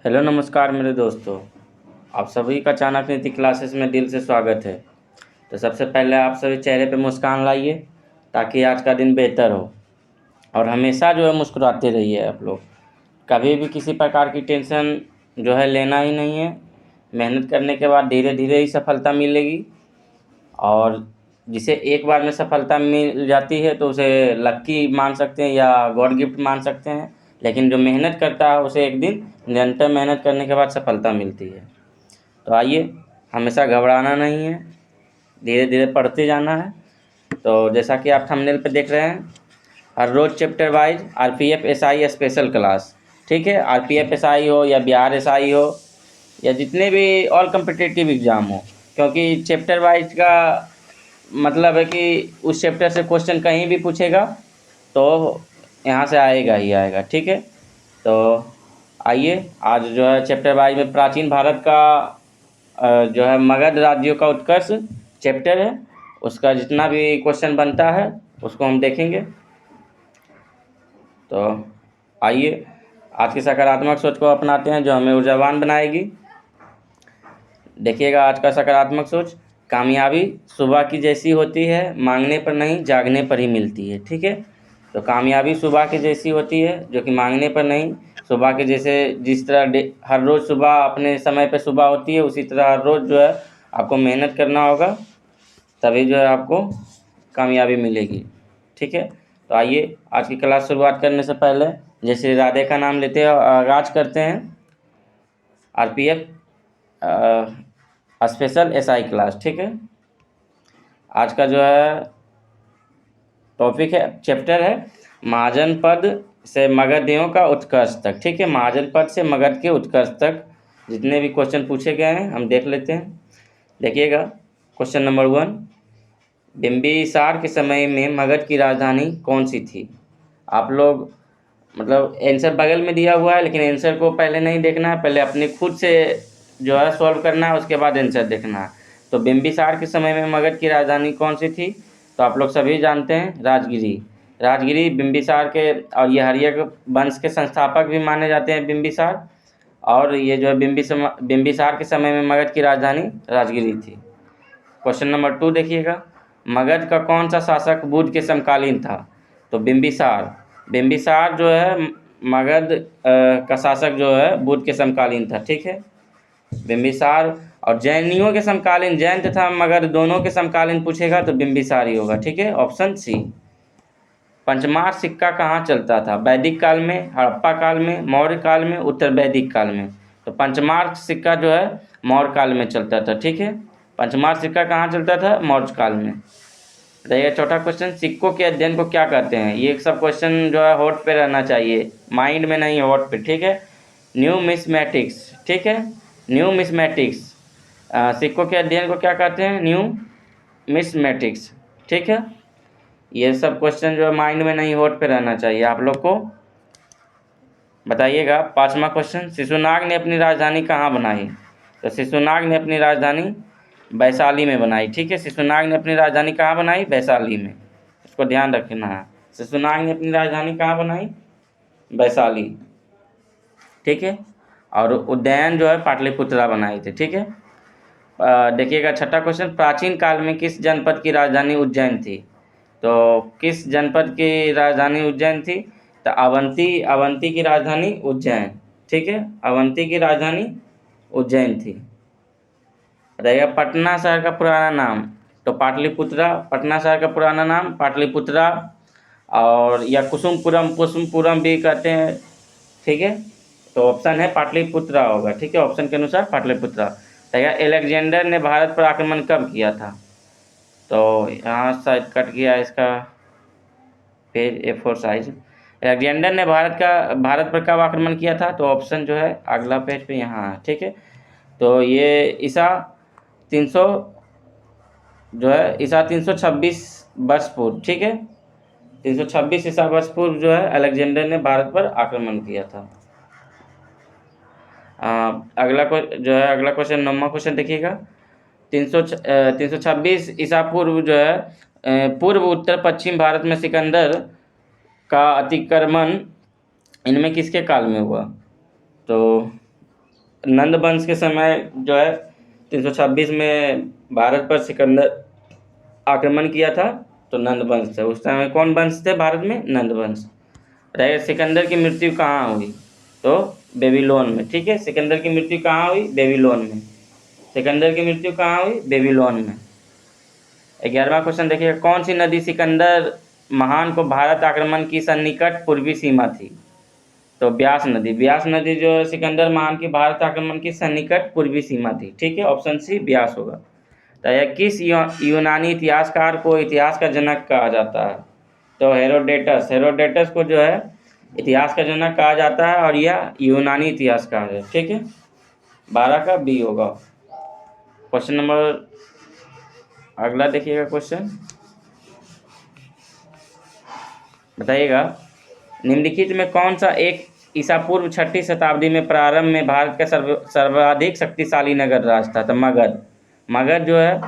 Hello नमस्कार मेरे दोस्तों। आप सभी का चाणक्य नीति क्लासेस में दिल से स्वागत है। तो सबसे पहले आप सभी चेहरे पे मुस्कान लाइए ताकि आज का दिन बेहतर हो और हमेशा जो है मुस्कुराते रहिए। आप लोग कभी भी किसी प्रकार की टेंशन जो है लेना ही नहीं है। मेहनत करने के बाद धीरे धीरे ही सफलता मिलेगी और जिसे एक बार में सफलता मिल जाती है तो उसे लक्की मान सकते हैं या गॉड गिफ्ट मान सकते हैं। लेकिन जो मेहनत करता है उसे एक दिन निरंतर मेहनत करने के बाद सफलता मिलती है। तो आइए, हमेशा घबराना नहीं है, धीरे धीरे पढ़ते जाना है। तो जैसा कि आप थंबनेल पे देख रहे हैं, हर रोज़ chapter wise RPF SI special class. ठीक है, आरपीएफ एसआई हो या बिहार एसआई हो या जितने भी ऑल कम्पिटिटिव एग्ज़ाम हो, क्योंकि चैप्टर वाइज का मतलब है कि उस चैप्टर से क्वेश्चन कहीं भी पूछेगा तो यहाँ से आएगा ही आएगा। ठीक है, तो आइए आज जो है चैप्टर वाइज में प्राचीन भारत का जो है मगध राज्यों का उत्कर्ष चैप्टर है, उसका जितना भी क्वेश्चन बनता है उसको हम देखेंगे। तो आइए आज की सकारात्मक सोच को अपनाते हैं जो हमें ऊर्जावान बनाएगी। देखिएगा आज का सकारात्मक सोच, कामयाबी सुबह की जैसी होती है, मांगने पर नहीं जागने पर ही मिलती है। ठीक है, तो कामयाबी सुबह की जैसी होती है जो कि मांगने पर नहीं, सुबह के जैसे जिस तरह हर रोज़ सुबह अपने समय पे सुबह होती है उसी तरह हर रोज़ जो है आपको मेहनत करना होगा, तभी जो है आपको कामयाबी मिलेगी। ठीक है, तो आइए आज की क्लास शुरुआत करने से पहले जैसे राधे का नाम लेते हैं और आगाज करते हैं आरपीएफ स्पेशल एसआई क्लास। ठीक है, आज का जो है टॉपिक है, चैप्टर है महाजन पद से मगधियों का उत्कर्ष तक। ठीक है, महाजन पद से मगध के उत्कर्ष तक जितने भी क्वेश्चन पूछे गए हैं हम देख लेते हैं। देखिएगा क्वेश्चन नंबर 1, बिंबिसार के समय में मगध की राजधानी कौन सी थी? आप लोग मतलब आंसर बगल में दिया हुआ है लेकिन आंसर को पहले नहीं देखना है, पहले अपने खुद से जो है सॉल्व करना है, उसके बाद आंसर देखना है। तो बिंबिसार के समय में मगध की राजधानी कौन सी थी? तो आप लोग सभी जानते हैं राजगिरी। राजगिरी बिंबिसार के और ये हर्यक वंश के संस्थापक भी माने जाते हैं बिंबिसार, और ये जो है बिंबिसार के समय में मगध की राजधानी राजगिरी थी। क्वेश्चन नंबर 2 देखिएगा, मगध का कौन सा शासक बुद्ध के समकालीन था? तो बिंबिसार। बिंबिसार जो है मगध का शासक जो है बुद्ध के समकालीन था। ठीक है, बिंबिसार और जैनियों के समकालीन, जैन तथा मगध दोनों के समकालीन पूछेगा तो बिंबिसार ही होगा। ठीक है, ऑप्शन सी। पंचमार सिक्का कहाँ चलता था? वैदिक काल में, हड़प्पा काल में, मौर्य काल में, उत्तर वैदिक काल में? तो पंचमार सिक्का जो है मौर्य काल में चलता था। ठीक है, पंचमार सिक्का कहाँ चलता था? मौर्य काल में। बताइए चौथा क्वेश्चन, सिक्कों के अध्ययन को क्या कहते हैं? ये सब क्वेश्चन जो है होठ पे रहना चाहिए, माइंड में नहीं, होठ पे। ठीक है, न्यूमिस्मेटिक्स। ठीक है, न्यूमिस्मेटिक्स, सिक्कों के अध्ययन को क्या कहते हैं? न्यूमिस्मेटिक्स। ठीक है, ये सब क्वेश्चन जो है माइंड में नहीं, होठ पे रहना चाहिए आप लोग को। बताइएगा पांचवा क्वेश्चन, शिशुनाग ने अपनी राजधानी कहाँ बनाई? तो शिशुनाग ने अपनी राजधानी वैशाली में बनाई। ठीक है, शिशुनाग ने अपनी राजधानी कहाँ बनाई? वैशाली में, इसको ध्यान रखना है। शिशुनाग ने अपनी राजधानी कहाँ बनाई? वैशाली। ठीक है, और उज्जैन जो है पाटलिपुत्रा बनाई थी। ठीक है, देखिएगा छठा क्वेश्चन, प्राचीन काल में किस जनपद की राजधानी उज्जैन थी? तो किस जनपद की राजधानी उज्जैन थी? तो अवंती, अवंती की राजधानी उज्जैन। ठीक है, अवंती की राजधानी उज्जैन थी। बताइएगा पटना शहर का पुराना नाम? तो पाटलिपुत्रा, पटना शहर का पुराना नाम पाटलिपुत्रा, और या कुसुमपुरम, कुसुमपुरम भी कहते हैं। ठीक है, तो ऑप्शन है पाटलिपुत्रा होगा। ठीक है, ऑप्शन के अनुसार पाटलिपुत्रा। बताइएगा एलेक्जेंडर ने भारत पर आक्रमण कब किया था? तो यहाँ शायद कट गया इसका पेज A4 साइज। एलेक्जेंडर ने भारत पर कब आक्रमण किया था? तो ऑप्शन जो है अगला पेज पे यहाँ है। ठीक है, तो ये ईसा 300 जो है ईसा 326 वर्ष पूर्व। ठीक है, 326 ईसा वर्ष पूर्व जो है अलेक्जेंडर ने भारत पर आक्रमण किया था। अगला क्वेश्चन 9वां क्वेश्चन देखिएगा, 326 ईसा पूर्व जो है पूर्व उत्तर पश्चिम भारत में सिकंदर का अतिक्रमण इनमें किसके काल में हुआ? तो नंद वंश के समय जो है 326 में भारत पर सिकंदर आक्रमण किया था, तो नंद वंश थे। उस समय कौन वंश थे भारत में? नंद वंश। रहे सिकंदर की मृत्यु कहाँ हुई? तो बेबीलोन में। ठीक है, सिकंदर की मृत्यु कहाँ हुई? बेबीलोन में। सिकंदर की मृत्यु कहाँ हुई? बेबीलोन में। 11वां क्वेश्चन देखिए, कौन सी नदी सिकंदर महान को भारत आक्रमण की सन्निकट पूर्वी सीमा थी? तो ब्यास नदी। ब्यास नदी जो है सिकंदर महान की भारत आक्रमण की सन्निकट पूर्वी सीमा थी। ठीक है, ऑप्शन सी ब्यास होगा। तो यह किस यूनानी इतिहासकार को इतिहास का जनक कहा जाता है? तो हेरोडेटस। हेरोडेटस को जो है इतिहास का जनक कहा जाता है और यह यूनानी इतिहासकार है। ठीक है, 12 का बी होगा। क्वेश्चन नंबर अगला देखिएगा, क्वेश्चन बताइएगा, निम्नलिखित में कौन सा एक ईसा पूर्व 6ठी शताब्दी में प्रारंभ में भारत का सर्वाधिक शक्तिशाली नगर राज था? तो मगध। मगध जो है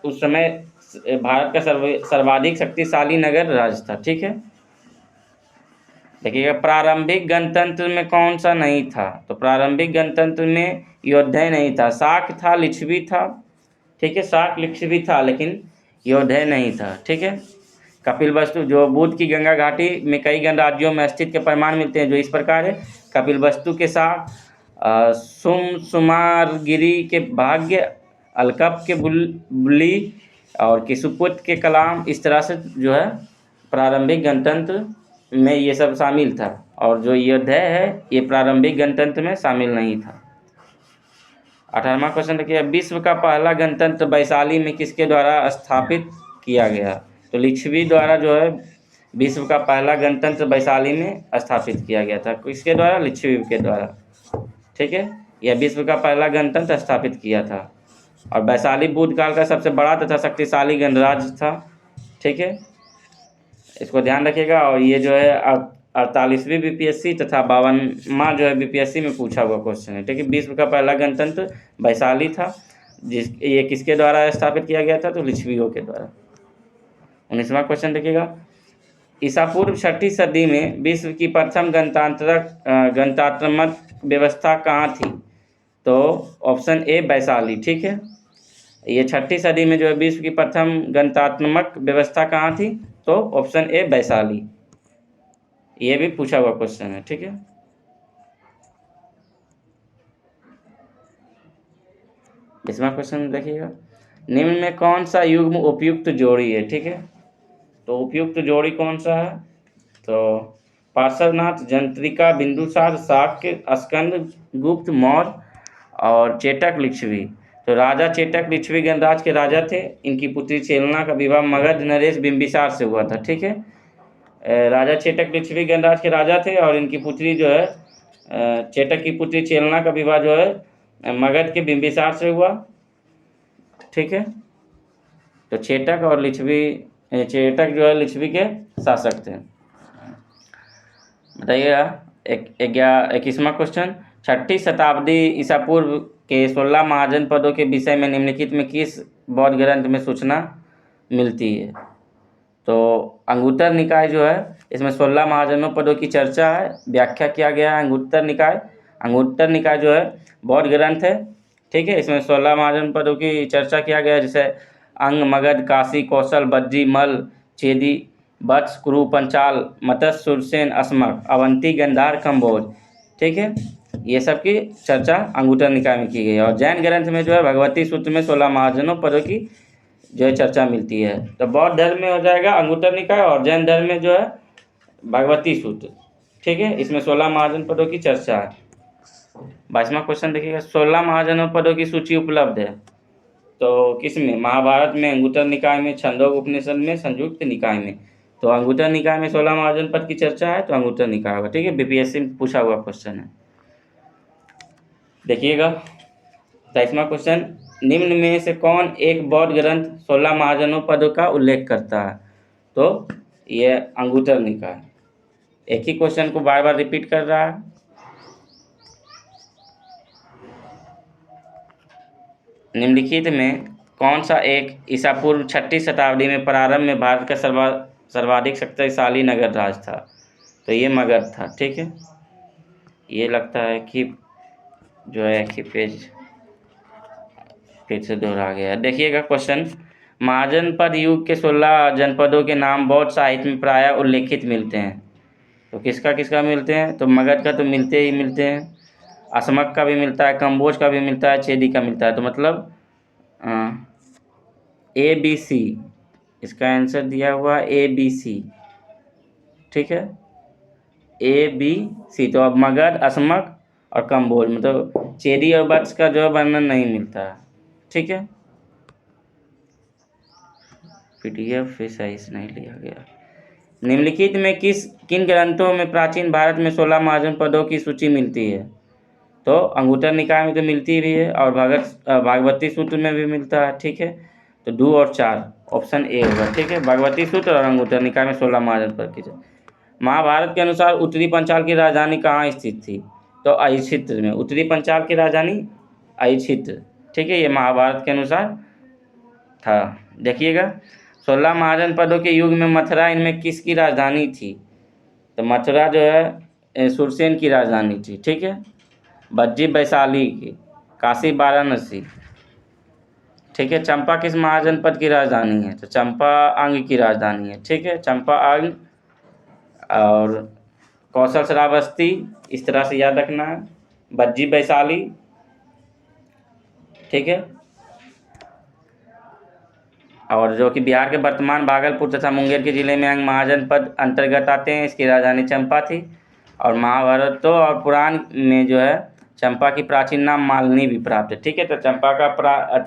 उस समय भारत का सर्वाधिक शक्तिशाली नगर राज था। ठीक है, देखिएगा, प्रारंभिक गणतंत्र में कौन सा नहीं था? तो प्रारंभिक गणतंत्र में योद्धय नहीं था। शाक था, लिच्छवी था। ठीक है, शाक लिच्छवी था, लेकिन योद्धय नहीं था। ठीक है, कपिलवस्तु जो बुद्ध की गंगा घाटी में कई गणराज्यों में अस्तित्व के प्रमाण मिलते हैं जो इस प्रकार है, कपिलवस्तु के शाक, सुमारगिरी के भाग्य, अलकप के बुल्ली और किसुपुत के कलाम। इस तरह से जो है प्रारंभिक गणतंत्र में ये सब शामिल था, और जो योद्धय है ये प्रारंभिक गणतंत्र में शामिल नहीं था। 18वां क्वेश्चन देखिए, विश्व का पहला गणतंत्र वैशाली में किसके द्वारा स्थापित किया गया? तो लिच्छवी द्वारा जो है विश्व का पहला गणतंत्र वैशाली में स्थापित किया गया था। किसके द्वारा? लिच्छवी के द्वारा। ठीक है, यह विश्व का पहला गणतंत्र स्थापित किया था, और वैशाली बुद्ध काल का सबसे बड़ा तथा शक्तिशाली गणराज्य था। ठीक है, इसको ध्यान रखिएगा। और ये जो है 48वीं बीपीएससी तथा 52वां जो है बीपीएससी में पूछा हुआ क्वेश्चन है। ठीक है, विश्व का पहला गणतंत्र वैशाली था, ये किसके द्वारा स्थापित किया गया था? तो लिच्छवियों के द्वारा। 19वां क्वेश्चन देखिएगा, ईसा पूर्व 6ठी सदी में विश्व की प्रथम गणतंत्रात्मक व्यवस्था कहाँ थी? तो ऑप्शन ए वैशाली। ठीक है, ये 6ठी सदी में जो है विश्व की प्रथम गणतंत्रात्मक व्यवस्था कहाँ थी? तो ऑप्शन ए वैशाली। ये भी पूछा हुआ क्वेश्चन है। ठीक है, इसमें क्वेश्चन देखिएगा, निम्न में कौन सा युग्म उपयुक्त जोड़ी है? ठीक है, तो उपयुक्त जोड़ी कौन सा है? तो पार्श्वनाथ, जंत्रिका, बिंदुसार, शाक्य, स्कंद गुप्त, मौर्य और चेटक लिच्छवी। तो राजा चेटक लिच्छवी गणराज के राजा थे। इनकी पुत्री चेलना का विवाह मगध नरेश बिंबिसार से हुआ था। ठीक है, राजा चेटक लिच्छवी गणराज के राजा थे, और इनकी पुत्री जो है चेटक की पुत्री चेलना का विवाह जो है मगध के बिंबिसार से हुआ। ठीक है, तो चेटक और लिच्छवी, चेटक जो है लिच्छवी के शासक थे। बताइएगा 21वां क्वेश्चन, 6ठी शताब्दी ईसा पूर्व के 16 महाजनपदों के विषय में निम्नलिखित में किस बौद्ध ग्रंथ में सूचना मिलती है? तो अंगुत्तर निकाय जो है इसमें 16 महाजनपदों की चर्चा है, व्याख्या किया गया है अंगुत्तर निकाय। अंगुत्तर निकाय जो है बौद्ध ग्रंथ है। ठीक है, इसमें 16 महाजनपदों की चर्चा किया गया है, जैसे अंग, मगध, काशी, कौशल, बद्री, मल, चेदी, वत्स, कुरु, पंचाल, मत्स्य, सुरसेन, अस्मक, अवंती, गंधार, कम्बोज। ठीक है, ये सब की चर्चा अंगुत्तर निकाय में की गई है। और जैन ग्रंथ में जो है भगवती सूत्र में 16 महाजनपदों की जो है चर्चा मिलती है। तो बौद्ध धर्म में हो जाएगा अंगुत्तर निकाय, और जैन धर्म में जो है भगवती सूत्र। ठीक है, इसमें 16 महाजनपदों की चर्चा है। 22वां क्वेश्चन देखिएगा, 16 महाजनपदों की सूची उपलब्ध है तो किसमें? महाभारत में, अंगुत्तर निकाय में, छंदोग उपनिषद में, संयुक्त निकाय में। तो अंगुत्तर निकाय में 16 महाजनपद की चर्चा है, तो अंगुत्तर निकाय होगा। ठीक है, बीपीएससी में पूछा हुआ क्वेश्चन है। देखिएगा 23वां क्वेश्चन, निम्न में से कौन एक बौद्ध ग्रंथ 16 महाजनपदों का उल्लेख करता है? तो ये अंगुत्तर निकाय। एक ही क्वेश्चन को बार बार रिपीट कर रहा है। निम्नलिखित में कौन सा एक ईसा पूर्व 6ठी शताब्दी में प्रारंभ में भारत का सर्वाधिक शक्तिशाली नगर राज था? तो ये मगध था। ठीक है, ये लगता है कि जो है एक ही पेज फिर से दोहरा गया। देखिएगा क्वेश्चन, महाजनपद युग के 16 जनपदों के नाम बौद्ध साहित्य में प्रायः उल्लेखित मिलते हैं। तो किसका किसका मिलते हैं? तो मगध का तो मिलते ही मिलते हैं, असमक का भी मिलता है, कंबोज का भी मिलता है, चेदी का मिलता है। तो मतलब ABC, इसका आंसर दिया हुआ ABC, ठीक है, ABC। तो अब मगध, असमक और कंबोज, मतलब चेदी और वत्स का जो है वर्णन नहीं मिलता है, ठीक है। PDF भी सही से नहीं लिया गया। निम्नलिखित में किन ग्रंथों में प्राचीन भारत में 16 महाजन पदों की सूची मिलती है? तो अंगुत्तर निकाय में तो मिलती भी है और भागवती सूत्र में भी मिलता है, ठीक है। तो 2 और 4 ऑप्शन ए होगा, ठीक है। भागवती सूत्र और अंगुत्तर निकाय में 16 महाजन पद की। महाभारत के अनुसार उत्तरी पंचाल की राजधानी कहाँ स्थित थी? तो अहिच्छित्र में। उत्तरी पंचाल की राजधानी अहिच्छित्र, ठीक है, ये महाभारत के अनुसार था। देखिएगा, 16 महाजन पदों के युग में मथुरा इनमें किसकी राजधानी थी? तो मथुरा जो है सुरसेन की राजधानी थी, ठीक है। बज्जी वैशाली की, काशी वाराणसी, ठीक है। चंपा किस महाजनपद की राजधानी है? तो चंपा अंग की राजधानी है, ठीक है, चंपा अंग। और कौशल श्रावस्ती, इस तरह से याद रखना है, बज्जी वैशाली, ठीक है। और जो कि बिहार के वर्तमान भागलपुर तथा मुंगेर के जिले में अंग महाजनपद अंतर्गत आते हैं, इसकी राजधानी चंपा थी। और महाभारत तो और पुराण में जो है चंपा की प्राचीन नाम मालिनी भी प्राप्त है, ठीक है। तो चंपा का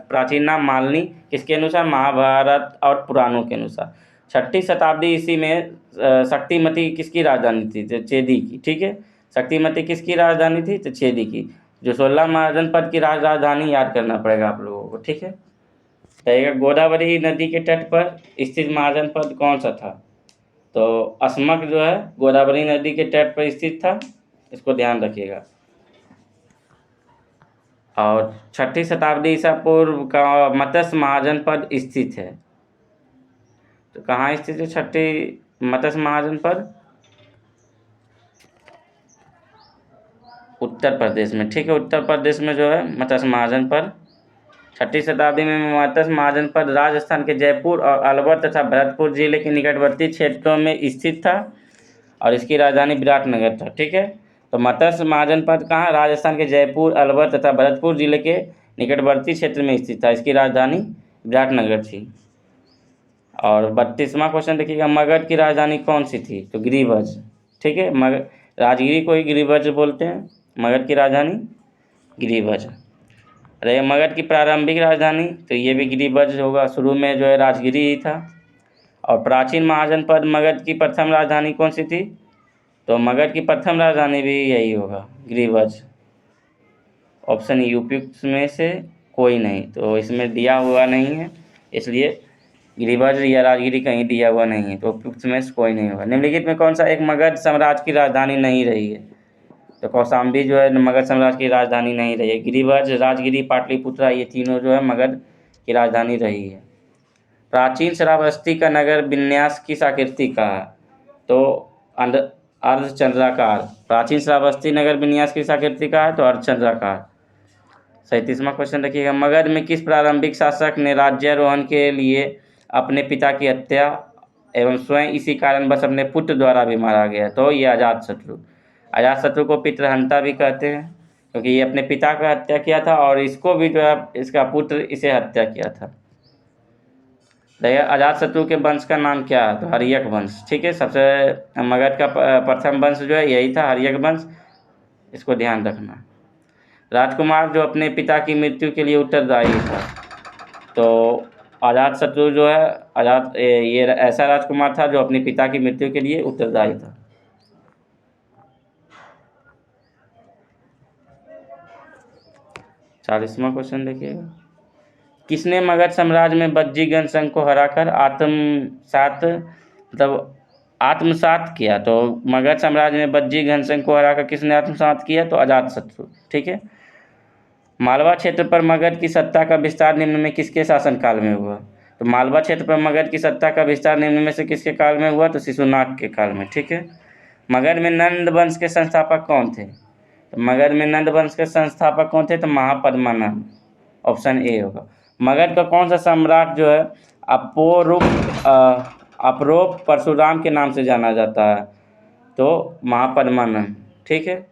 प्राचीन नाम मालिनी किसके अनुसार? महाभारत और पुराणों के अनुसार। 6ठी शताब्दी ईस्वी में शक्तिमती किसकी राजधानी थी? तो चेदी की, ठीक है। शक्तिमती किसकी राजधानी थी? तो चेदी की। जो 16 महाजनपद की राजधानी याद करना पड़ेगा आप लोगों को, ठीक है। कहेगा गोदावरी नदी के तट पर स्थित महाजनपद कौन सा था? तो असमक जो है गोदावरी नदी के तट पर स्थित था, इसको ध्यान रखिएगा। और 6ठी शताब्दी ईसा पूर्व का मत्स्य महाजनपद स्थित है। तो कहाँ स्थित है 6ठी मत्स्य महाजनपद? उत्तर प्रदेश में, ठीक है। उत्तर प्रदेश में जो है मत्स्य महाजनपद 6ठी शताब्दी में मत्स्य महाजनपद राजस्थान के जयपुर और अलवर तथा भरतपुर जिले के निकटवर्ती क्षेत्रों में स्थित था और इसकी राजधानी विराटनगर था, ठीक है। तो मत्स्य महाजनपद कहाँ? राजस्थान के जयपुर, अलवर तथा भरतपुर जिले के निकटवर्ती क्षेत्र में स्थित था, इसकी राजधानी विराटनगर थी। और 32वां क्वेश्चन देखिएगा, मगध की राजधानी कौन सी थी? तो गिरिवज, ठीक है। राजगिरी को ही गिरिवज बोलते हैं, मगध की राजधानी गिरिवज। रहे मगध की प्रारंभिक राजधानी, तो ये भी गिरिवज होगा, शुरू में जो है राजगिरी ही था। और प्राचीन महाजनपद मगध की प्रथम राजधानी कौन सी थी? तो मगध की प्रथम राजधानी भी यही होगा, गिरिवज। ऑप्शन उपयुक्त में से कोई नहीं, तो इसमें दिया हुआ नहीं है, इसलिए गिरिवज या राजगिरी कहीं दिया हुआ नहीं है, तो उपयुक्त में से कोई नहीं होगा। निम्नलिखित में कौन सा एक मगध साम्राज्य की राजधानी नहीं रही है? तो कौशाम्बी जो है मगध साम्राज्य की राजधानी नहीं रही है। गिरिवज, राजगिरी, पाटलिपुत्रा, ये तीनों जो है मगध की राजधानी रही है। प्राचीन श्रावस्ती का नगर विन्यास किस आकृति का है? तो अर्धचंद्राकार। प्राचीन श्रावस्ती नगर विन्यास किस आकृति का है? तो अर्धचंद्राकार। 37वां क्वेश्चन देखिएगा, मगध में किस प्रारंभिक शासक ने राज्यारोहण के लिए अपने पिता की हत्या एवं स्वयं इसी कारणवश अपने पुत्र द्वारा भी मारा गया? तो ये अजातशत्रु। अजातशत्रु को पितृहंता भी कहते हैं, क्योंकि ये अपने पिता का हत्या किया था और इसको भी जो है इसका पुत्र इसे हत्या किया था। देखिए अजातशत्रु के वंश का नाम क्या है? तो हर्यक वंश, ठीक है। सबसे मगध का प्रथम वंश जो है यही था, हर्यक वंश, इसको ध्यान रखना। राजकुमार जो अपने पिता की मृत्यु के लिए उत्तरदायी था, तो अजातशत्रु जो है ये ऐसा राजकुमार था जो अपने पिता की मृत्यु के लिए उत्तरदायी था। 40वां क्वेश्चन देखिएगा, किसने मगध साम्राज्य में बज्जीगण संघ को हराकर आत्मसात किया? तो मगध साम्राज्य में बज्जीगण संघ को हराकर किसने आत्मसात किया? तो अजातशत्रु, ठीक है। मालवा क्षेत्र पर मगध की सत्ता का विस्तार निम्न में किसके शासनकाल में हुआ? तो मालवा क्षेत्र पर मगध की सत्ता का विस्तार निम्न में से किसके काल में हुआ? तो शिशुनाग के काल में, ठीक है। मगध में नंद वंश के संस्थापक कौन थे? तो मगध में नंद वंश के संस्थापक कौन थे? तो महापद्मानंद, ऑप्शन ए होगा। मगध का कौन सा सम्राट जो है अपोरूप परशुराम के नाम से जाना जाता है? तो महापद्मानंद, ठीक है।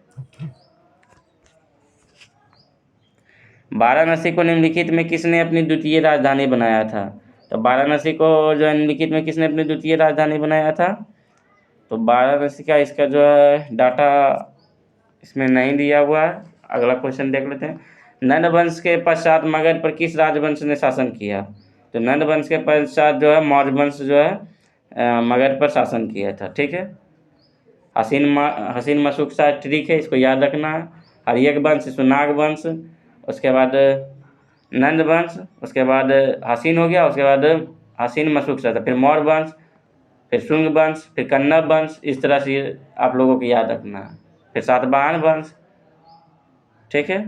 वाराणसी को निम्नलिखित में किसने अपनी द्वितीय राजधानी बनाया था? तो वाराणसी को जो है निम्नलिखित में किसने अपनी द्वितीय राजधानी बनाया था? तो वाराणसी का इसका जो है डाटा इसमें नहीं दिया हुआ है। अगला क्वेश्चन देख लेते हैं। नंद वंश के पश्चात मगध पर किस राजवंश ने शासन किया? तो नंद वंश के पश्चात जो है मौर्य वंश जो है मगध पर शासन किया था, ठीक है। हसीन मशूक सा ट्रिक है, इसको याद रखना है। हर्यक वंश, सुनाग वंश, उसके बाद नंद वंश, उसके बाद हसीन हो गया, उसके बाद हसीन मशूक सा था, फिर मौर्य वंश, फिर शुंग वंश, फिर कन्नब वंश। इस तरह से आप लोगों को याद रखना है। फिर सातवाहन वंश, ठीक है।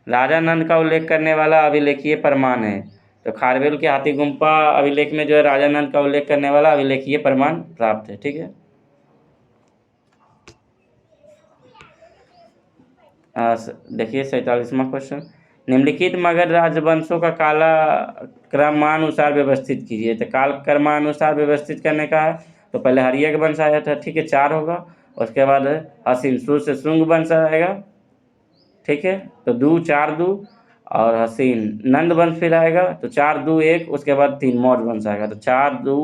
राजा नंद का उल्लेख करने वाला अभिलेखीय प्रमाण है? तो खारवेल के हाथी गुम्फा अभिलेख में जो है राजा नंद का उल्लेख करने वाला अभिलेखीय प्रमाण प्राप्त है, ठीक है। देखिए 47वां क्वेश्चन। निम्नलिखित मगध राजवंशों का काला क्रमानुसार व्यवस्थित कीजिए। तो काल क्रमानुसार व्यवस्थित करने का है तो पहले हर्यक वंश आया था, ठीक है, 4 होगा। उसके बाद हसीन, शुरू से शुंग वंश आएगा, ठीक है, तो 2 4 2, और हसीन नंद वंश फिर आएगा तो 4 2 1, उसके बाद 3 मौर्य वंश आएगा तो 4 2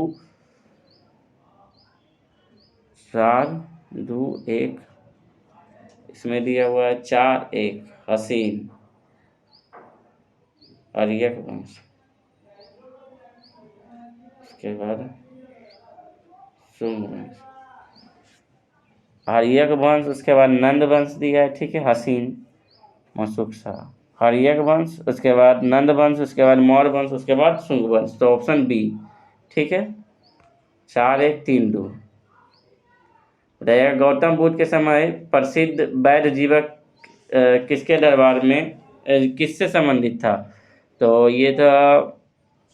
1। इसमें दिया हुआ है 4 1 हसीन हर्यक वंश, उसके बाद शुंग वंश, हर्यक वंश, उसके बाद नंद वंश दिया है, ठीक है, हसीन मशूक सा, हर्यक वंश, उसके बाद नंद वंश, उसके बाद मौर्य वंश, उसके बाद शुंग वंश। तो ऑप्शन बी, ठीक है, 4 1 3 2 रहेगा। गौतम बुद्ध के समय प्रसिद्ध वैद्य जीवक किसके दरबार में किससे संबंधित था? तो ये था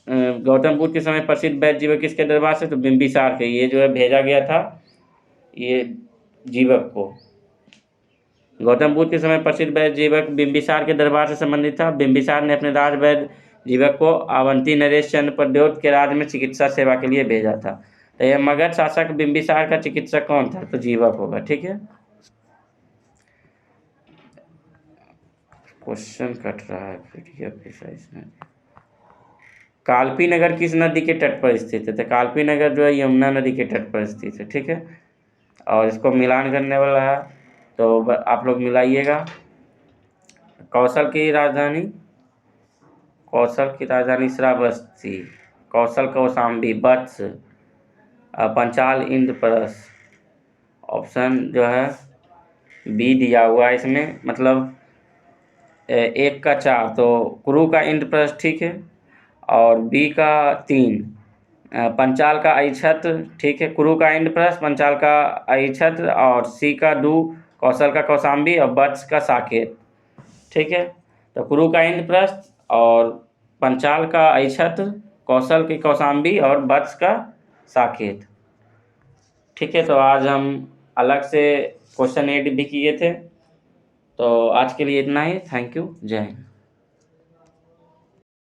गौतम बुद्ध के समय प्रसिद्ध वैद्य जीवक किसके दरबार से? तो बिंबिसार के। ये जो है भेजा गया था ये जीवक को। गौतम बुद्ध के समय प्रसिद्ध वैद्य जीवक बिंबिसार के दरबार से संबंधित था। बिंबिसार ने अपने राज वैद्य जीवक को अवंती नरेश चंद्र प्रद्योत के राज्य में चिकित्सा सेवा के लिए भेजा था। तो यह मगध शासक बिंबिसार का चिकित्सक कौन था? तो जीवक होगा, ठीक है। क्वेश्चन कट रहा है पीडीएफ के साइज में। कालपी नगर किस नदी के तट पर स्थित है? तो कालपी नगर जो है यमुना नदी के तट पर स्थित है, ठीक है। और इसको मिलान करने वाला है तो आप लोग मिलाइएगा। कौशल की राजधानी श्रावस्ती, कौशल कौशाम्बी, वत्स, पंचाल, इंद्रप्रस्थ। ऑप्शन जो है बी दिया हुआ है इसमें, मतलब 1 का 4 तो कुरु का इंद्रप्रस्थ, ठीक है, और बी का 3 पंचाल का अहिछत्र, ठीक है, कुरु का इंद्रप्रस्थ, पंचाल का अहिछत्र, और सी का 2 कौशल का कौशाम्बी, और वत्स का साकेत, ठीक है। तो कुरु का इंद्रप्रस्थ और पंचाल का अहिछत्र, कौशल की कौशाम्बी और वत्स का साकेत, ठीक है। तो आज हम अलग से क्वेश्चन 8 भी किए थे। तो आज के लिए इतना ही। थैंक यू, जय हिंद।